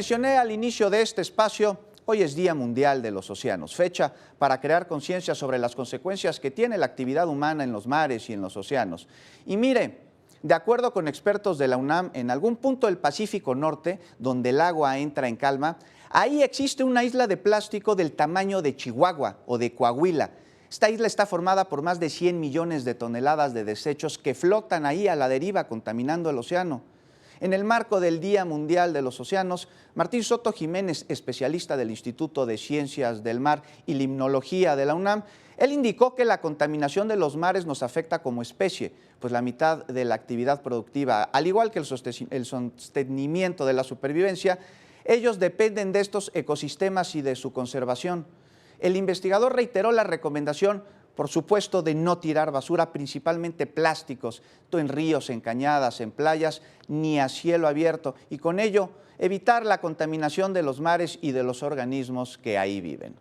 mencioné al inicio de este espacio, hoy es Día Mundial de los Océanos, fecha para crear conciencia sobre las consecuencias que tiene la actividad humana en los mares y en los océanos. Y mire, de acuerdo con expertos de la UNAM, en algún punto del Pacífico Norte, donde el agua entra en calma, ahí existe una isla de plástico del tamaño de Chihuahua o de Coahuila. Esta isla está formada por más de 100 millones de toneladas de desechos que flotan ahí a la deriva, contaminando el océano. En el marco del Día Mundial de los Océanos, Martín Soto Jiménez, especialista del Instituto de Ciencias del Mar y Limnología de la UNAM, él indicó que la contaminación de los mares nos afecta como especie, pues la mitad de la actividad productiva, al igual que el sostenimiento de la supervivencia, ellos dependen de estos ecosistemas y de su conservación. El investigador reiteró la recomendación, por supuesto, de no tirar basura, principalmente plásticos, en ríos, en cañadas, en playas, ni a cielo abierto, y con ello evitar la contaminación de los mares y de los organismos que ahí viven.